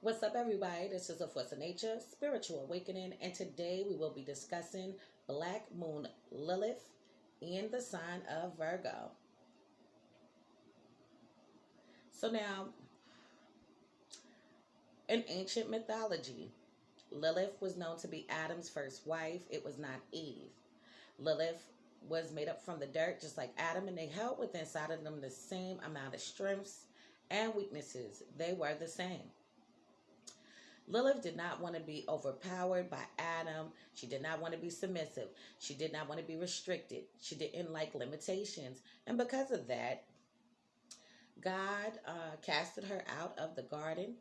What's up, everybody? This is A Force of Nature, Spiritual Awakening, and today we will be discussing Black Moon Lilith in the sign of Virgo. So, now, in ancient mythology, Lilith was known to be Adam's first wife. It was not Eve. Lilith was made up from the dirt, just like Adam, and they held within inside of them the same amount of strengths and weaknesses. They were the same. Lilith did not want to be overpowered by Adam. She did not want to be submissive. She did not want to be restricted. She didn't like limitations. And because of that, God casted her out of the garden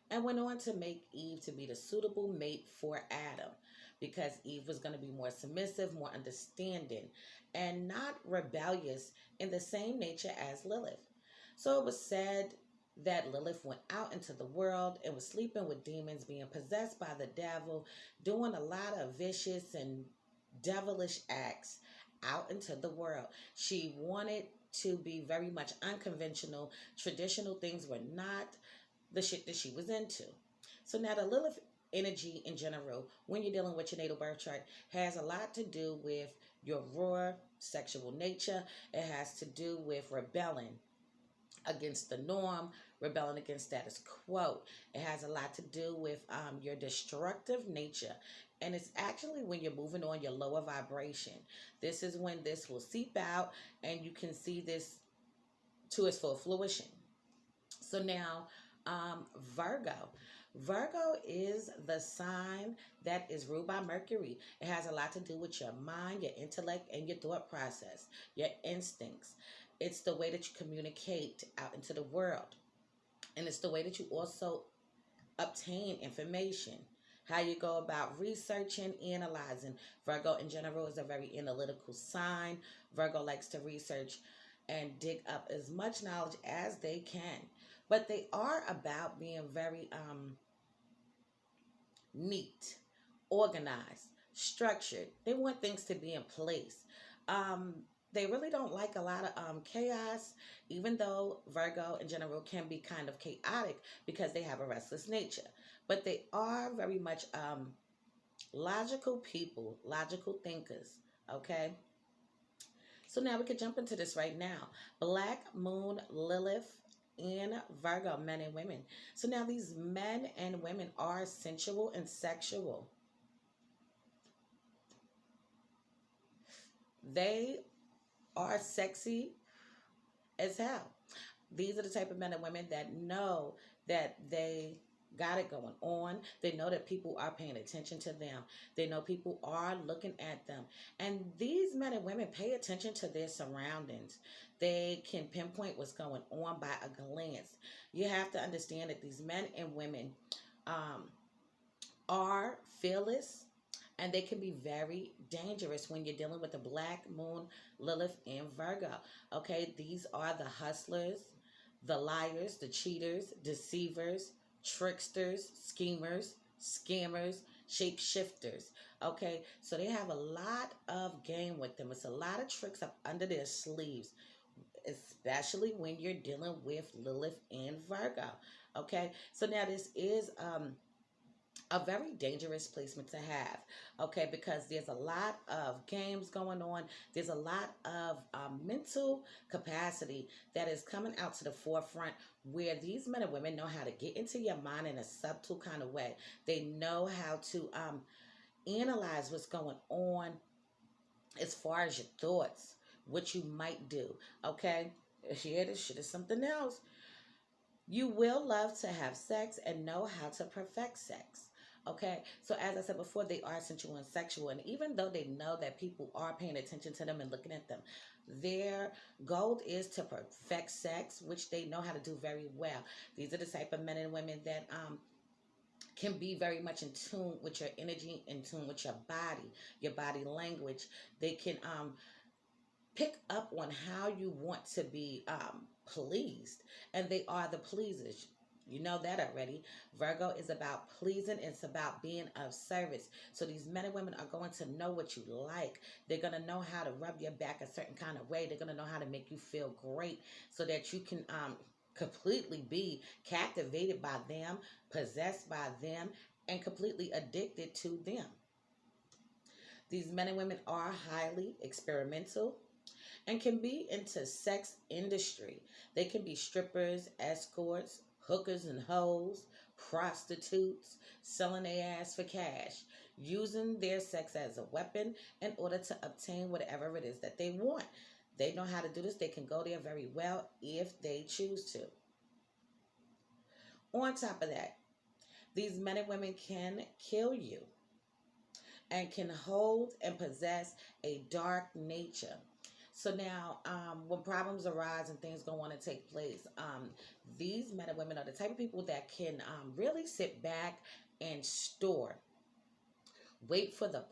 and went on to make Eve to be the suitable mate for Adam because Eve was going to be more submissive, more understanding, and not rebellious in the same nature as Lilith. So it was said that Lilith went out into the world and was sleeping with demons, being possessed by the devil, doing a lot of vicious and devilish acts out into the world. She wanted to be very much unconventional. Traditional things were not the shit that she was into. So now the Lilith energy in general, when you're dealing with your natal birth chart, has a lot to do with your raw sexual nature. It has to do with rebelling against the norm, rebelling against status quo. It has a lot to do with your destructive nature. And it's actually when you're moving on your lower vibration. This is when this will seep out and you can see this to its full fruition. So now, Virgo. Virgo is the sign that is ruled by Mercury. It has a lot to do with your mind, your intellect, and your thought process, your instincts. It's the way that you communicate out into the world. And it's the way that you also obtain information. How you go about researching, analyzing. Virgo in general is a very analytical sign. Virgo likes to research and dig up as much knowledge as they can. But they are about being very neat, organized, structured. They want things to be in place. They really don't like a lot of chaos, even though Virgo in general can be kind of chaotic because they have a restless nature. But they are very much logical people, logical thinkers, okay? So now we could jump into this right now. Black Moon Lilith in Virgo, men and women. So now these men and women are sensual and sexual. They are sexy as hell. These are the type of men and women that know that they got it going on. They know that people are paying attention to them. They know people are looking at them. And these men and women pay attention to their surroundings. They can pinpoint what's going on by a glance. You have to understand that these men and women are fearless, and they can be very dangerous when you're dealing with the Black Moon Lilith in Virgo. Okay, these are the hustlers, the liars, the cheaters, deceivers, tricksters, schemers, scammers, shapeshifters. Okay, so they have a lot of game with them. It's a lot of tricks up under their sleeves, especially when you're dealing with Lilith and Virgo. Okay, so now this is a very dangerous placement to have, okay, because there's a lot of games going on. There's a lot of mental capacity that is coming out to the forefront, where these men and women know how to get into your mind in a subtle kind of way. They know how to analyze what's going on as far as your thoughts, what you might do, okay? Here, this shit is something else. You will love to have sex and know how to perfect sex. Okay, so as I said before, they are sensual and sexual, and even though they know that people are paying attention to them and looking at them, their goal is to perfect sex, which they know how to do very well. These are the type of men and women that can be very much in tune with your energy, in tune with your body language. They can pick up on how you want to be pleased, and they are the pleasers. You know that already. Virgo is about pleasing. It's about being of service. So these men and women are going to know what you like. They're going to know how to rub your back a certain kind of way. They're going to know how to make you feel great so that you can completely be captivated by them, possessed by them, and completely addicted to them. These men and women are highly experimental and can be into sex industry. They can be strippers, escorts, hookers and hoes, prostitutes, selling their ass for cash, using their sex as a weapon in order to obtain whatever it is that they want. They know how to do this. They can go there very well if they choose to. On top of that, these men and women can kill you and can hold and possess a dark nature. So now, when problems arise and things go on to take place, these men and women are the type of people that can really sit back and store, wait for the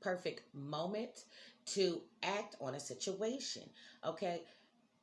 perfect moment to act on a situation. Okay,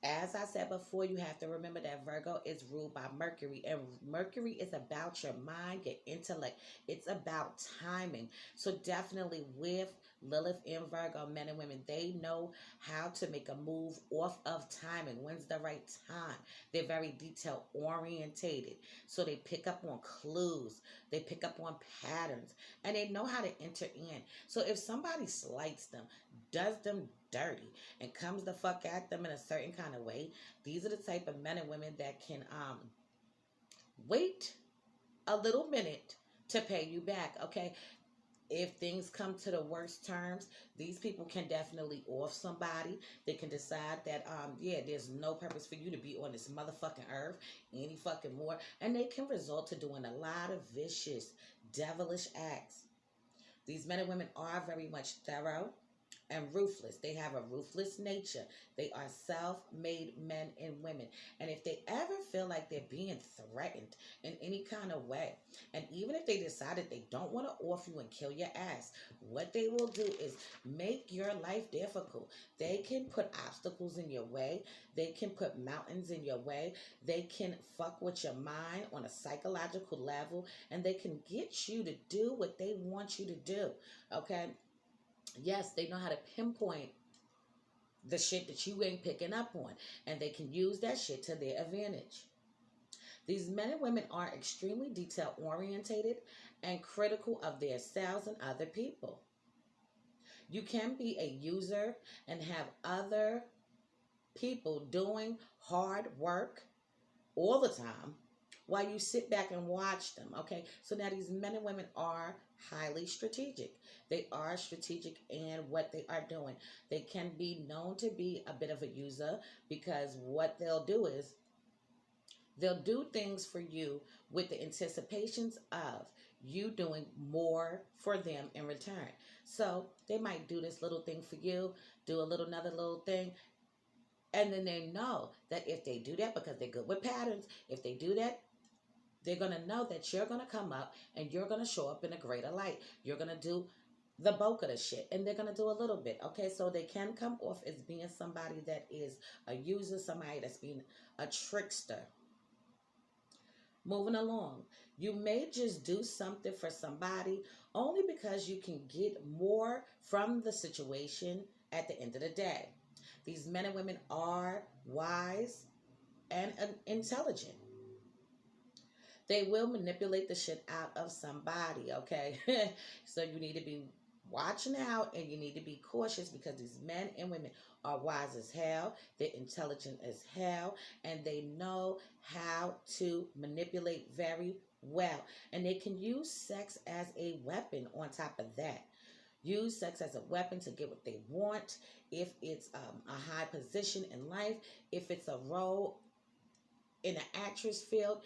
as I said before, you have to remember that Virgo is ruled by Mercury, and Mercury is about your mind, your intellect. It's about timing. So definitely with Lilith in Virgo, men and women, they know how to make a move off of timing. When's the right time? They're very detail orientated. So they pick up on clues, they pick up on patterns, and they know how to enter in. So if somebody slights them, does them dirty, and comes the fuck at them in a certain kind of way, these are the type of men and women that can wait a little minute to pay you back. Okay, if things come to the worst terms, these people can definitely off somebody. They can decide that yeah, there's no purpose for you to be on this motherfucking earth any fucking more, and they can result to doing a lot of vicious, devilish acts. These men and women are very much thorough and ruthless. They have a ruthless nature. They are self-made men and women. And if they ever feel like they're being threatened in any kind of way, and even if they decided they don't want to off you and kill your ass, what they will do is make your life difficult. They can put obstacles in your way. They can put mountains in your way. They can fuck with your mind on a psychological level, and they can get you to do what they want you to do. Okay? Yes, they know how to pinpoint the shit that you ain't picking up on, and they can use that shit to their advantage. These men and women are extremely detail orientated and critical of themselves and other people. You can be a user and have other people doing hard work all the time while you sit back and watch them. Okay, so now these men and women are highly strategic. They are strategic in what they are doing. They can be known to be a bit of a user, because what they'll do is they'll do things for you with the anticipations of you doing more for them in return. So they might do this little thing for you, do a little another little thing, and then they know that if they do that, because they're good with patterns, if they do that, they're going to know that you're going to come up and you're going to show up in a greater light. You're going to do the bulk of the shit, and they're going to do a little bit. Okay, so they can come off as being somebody that is a user, somebody that's being a trickster. Moving along, you may just do something for somebody only because you can get more from the situation at the end of the day. These men and women are wise and intelligent. They will manipulate the shit out of somebody, okay? So you need to be watching out, and you need to be cautious, because these men and women are wise as hell, they're intelligent as hell, and they know how to manipulate very well. And they can use sex as a weapon on top of that. Use sex as a weapon to get what they want. If it's a high position in life, if it's a role in the actress field,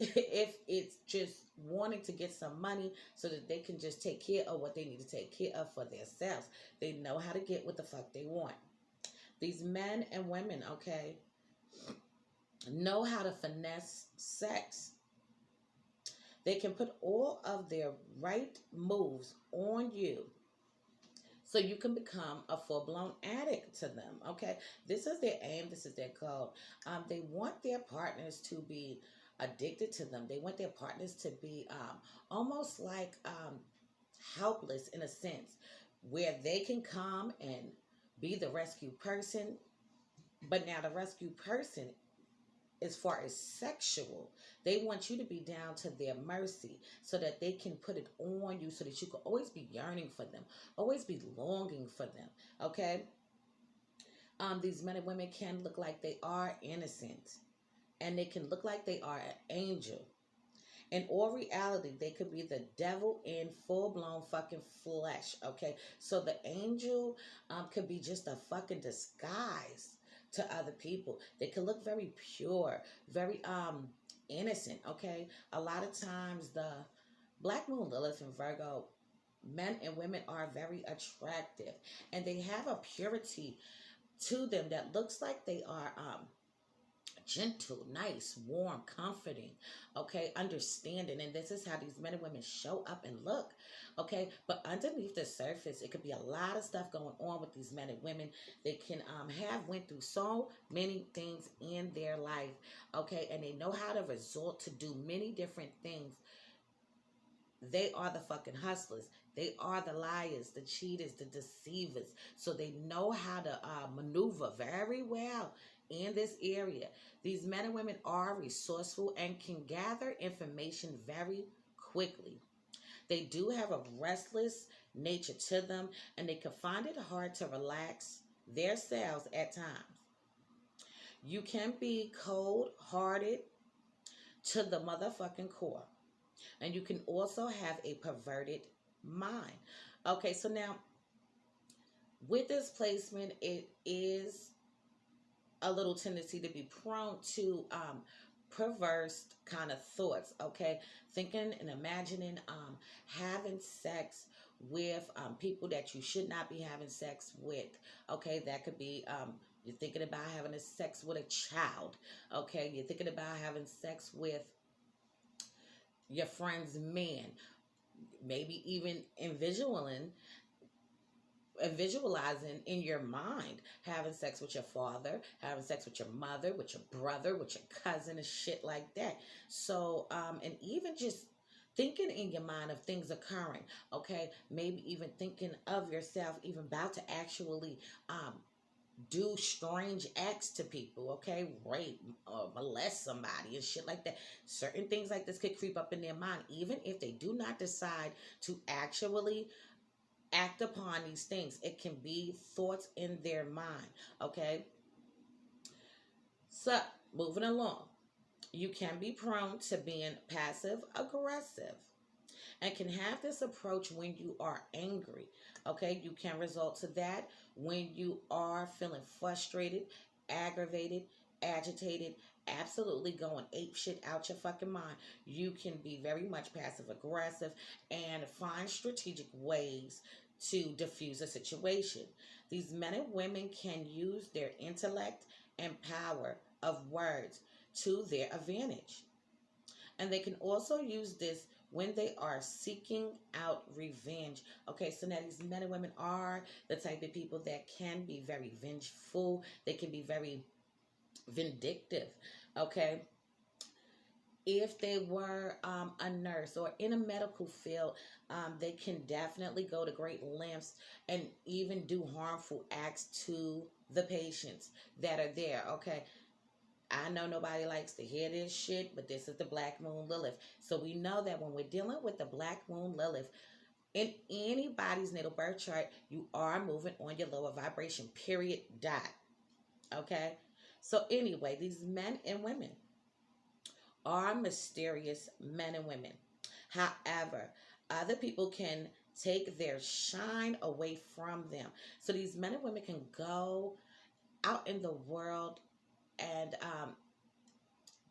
if it's just wanting to get some money so that they can just take care of what they need to take care of for themselves. They know how to get what the fuck they want. These men and women, okay, know how to finesse sex. They can put all of their right moves on you so you can become a full-blown addict to them, okay? This is their aim. This is their goal. They want their partners to be addicted to them. They want their partners to be almost like helpless in a sense, where they can come and be the rescue person, but now the rescue person as far as sexual, they want you to be down to their mercy so that they can put it on you so that you can always be yearning for them, always be longing for them. Okay? These men and women can look like they are innocent and they can look like they are an angel. In all reality, they could be the devil in full blown fucking flesh. Okay, so the angel could be just a fucking disguise to other people. They could look very pure, very innocent. Okay, a lot of times the Black Moon Lilith and Virgo men and women are very attractive, and they have a purity to them that looks like they are gentle, nice, warm, comforting, okay, understanding. And this is how these men and women show up and look, okay. But underneath the surface, it could be a lot of stuff going on with these men and women. They can have went through so many things in their life, okay, and they know how to resort to do many different things. They are the fucking hustlers. They are the liars, the cheaters, the deceivers. So they know how to maneuver very well in this area. These men and women are resourceful and can gather information very quickly. They do have a restless nature to them, and they can find it hard to relax themselves at times. You can be cold hearted to the motherfucking core. And you can also have a perverted mind. Okay, so now with this placement, it is a little tendency to be prone to perverse kind of thoughts. Okay, thinking and imagining having sex with people that you should not be having sex with. Okay, that could be you're thinking about having a sex with a child. Okay, you're thinking about having sex with your friend's man, maybe even visualizing in your mind having sex with your father, having sex with your mother, with your brother, with your cousin, and shit like that. So and even just thinking in your mind of things occurring, okay, maybe even thinking of yourself even about to actually do strange acts to people, okay, rape or molest somebody and shit like that. Certain things like this could creep up in their mind, even if they do not decide to actually act upon these things. It can be thoughts in their mind, okay. So moving along, you can be prone to being passive aggressive and can have this approach when you are angry. Okay, you can result to that when you are feeling frustrated, aggravated, agitated, absolutely going ape shit out your fucking mind. You can be very much passive aggressive and find strategic ways to diffuse a situation. These men and women can use their intellect and power of words to their advantage. And they can also use this when they are seeking out revenge. Okay, so now these men and women are the type of people that can be very vengeful. They can be very vindictive. Okay, if they were a nurse or in a medical field, they can definitely go to great lengths and even do harmful acts to the patients that are there. Okay, I know nobody likes to hear this shit, but this is the Black Moon Lilith. So we know that when we're dealing with the Black Moon Lilith, in anybody's natal birth chart, you are moving on your lower vibration, period, dot. Okay? So anyway, these men and women are mysterious men and women. However, other people can take their shine away from them. So these men and women can go out in the world and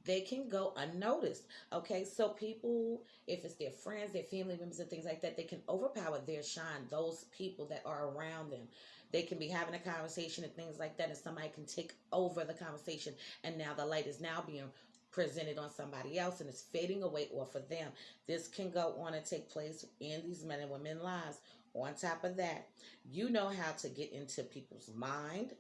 they can go unnoticed. Okay, so people, if it's their friends, their family members, and things like that, they can overpower their shine, those people that are around them. They can be having a conversation and things like that, and somebody can take over the conversation, and now the light is now being presented on somebody else and it's fading away off of them. This can go on and take place in these men and women lives. On top of that, you know how to get into people's mind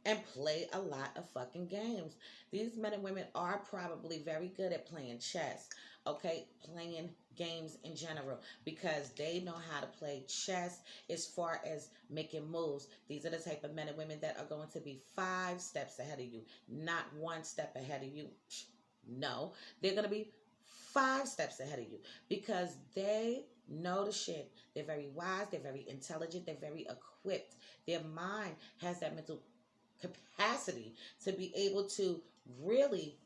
and play a lot of fucking games. These men and women are probably very good at playing chess. okay, playing games in general, because they know how to play chess as far as making moves. These are the type of men and women that are going to be 5 steps ahead of you, not 1 step ahead of you. No, they're going to be 5 steps ahead of you because they know the shit. They're very wise, they're very intelligent, they're very equipped. Their mind has that mental capacity to be able to really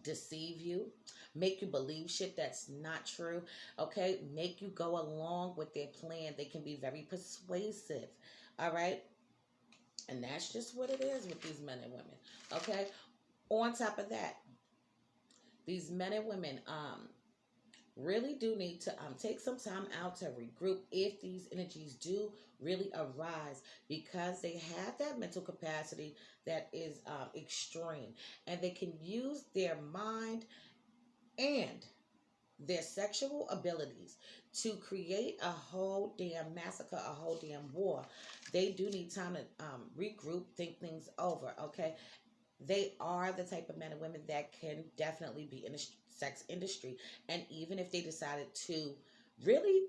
deceive you, make you believe shit that's not true, okay? Make you go along with their plan. They can be very persuasive, all right? And that's just what it is with these men and women, okay? On top of that, these men and women really do need to take some time out to regroup if these energies do really arise, because they have that mental capacity that is extreme, and they can use their mind and their sexual abilities to create a whole damn massacre, a whole damn war. They do need time to regroup, think things over, okay? They are the type of men and women that can definitely be in the sex industry. And even if they decided to really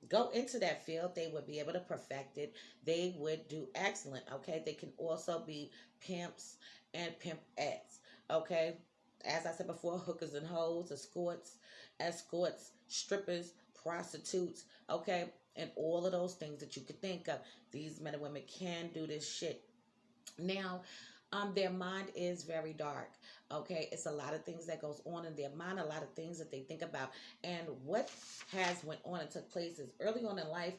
go into that field, they would be able to perfect it. They would do excellent, okay? They can also be pimps and pimpettes, okay? As I said before, hookers and hoes, escorts, strippers, prostitutes, okay? And all of those things that you could think of. These men and women can do this shit. Now, their mind is very dark. Okay, it's a lot of things that goes on in their mind, a lot of things that they think about, and what has went on and took place is early on in life,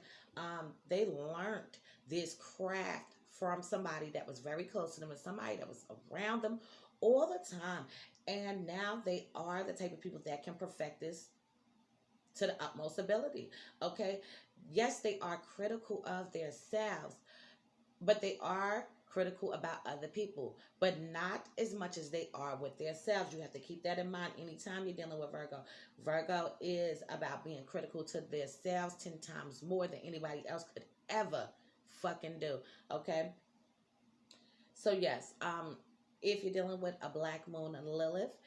they learned this craft from somebody that was very close to them and somebody that was around them all the time, and now they are the type of people that can perfect this to the utmost ability. Okay, yes, they are critical of themselves, but they are critical about other people, but not as much as they are with themselves. You have to keep that in mind anytime you're dealing with Virgo. Virgo is about being critical to themselves 10 times more than anybody else could ever fucking do. Okay? So yes, if you're dealing with a black moon and Lilith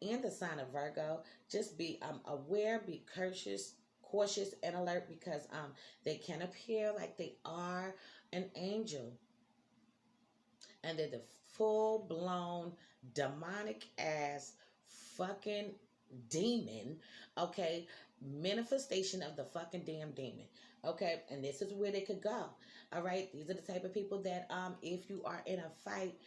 in the sign of Virgo, just be aware, be cautious and alert, because they can appear like they are an angel, and they're the full blown demonic ass fucking demon, okay? Manifestation of the fucking damn demon, okay? And this is where they could go, all right? These are the type of people that if you are in a fight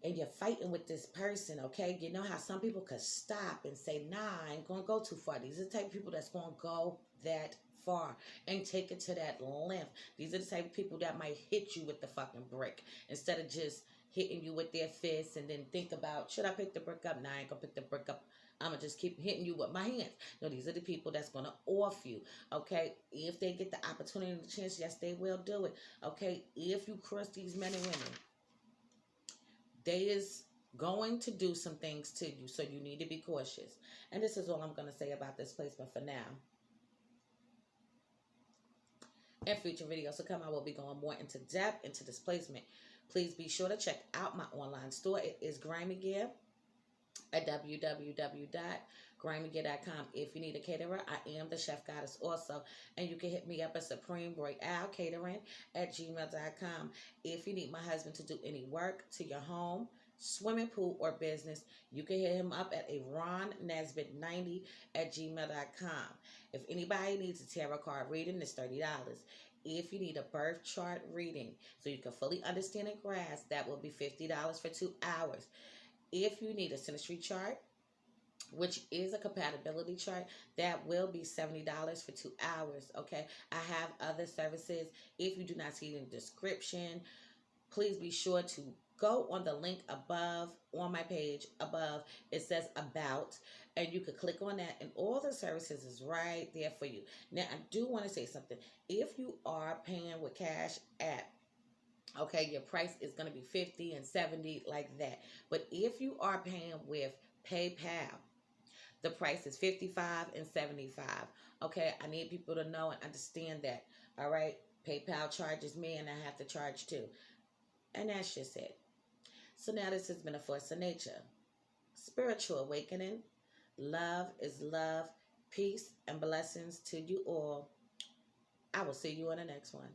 and you're fighting with this person, okay, you know how some people could stop and say, nah, I ain't gonna go too far. These are the type of people that's gonna go that far and take it to that length. These are the type of people that might hit you with the fucking brick instead of just hitting you with their fists and then think about, should I pick the brick up? Nah, I ain't gonna pick the brick up. I'm gonna just keep hitting you with my hands. No, these are the people that's gonna off you, okay? If they get the opportunity and the chance, yes, they will do it, okay? If you cross these men and women, they is going to do some things to you, so you need to be cautious. And this is all I'm going to say about this placement for now. In future videos to come, I will be going more into depth into this placement. Please be sure to check out my online store. It is Grimy Gear at www.grimeygear.com. If you need a caterer, I am the chef goddess also, and you can hit me up at Supreme Royale Catering at gmail.com. If you need my husband to do any work to your home, swimming pool, or business, you can hit him up at a Ron Nesbitt 90 at gmail.com. If anybody needs a tarot card reading, it's $30. If you need a birth chart reading so you can fully understand and grasp, that will be $50 for 2 hours. If you need a synastry chart, which is a compatibility chart, that will be $70 for 2 hours, okay? I have other services. If you do not see it in the description, please be sure to go on the link above on my page above. It says about, and you could click on that, and all the services is right there for you. Now, I do want to say something. If you are paying with Cash App, okay, your price is going to be 50 and 70 like that. But if you are paying with PayPal, the price is 55 and 75. Okay, I need people to know and understand that. All right, PayPal charges me and I have to charge too. And that's just it. So now this has been a force of nature, spiritual awakening, Love is love. Peace and blessings to you all. I will see you in the next one.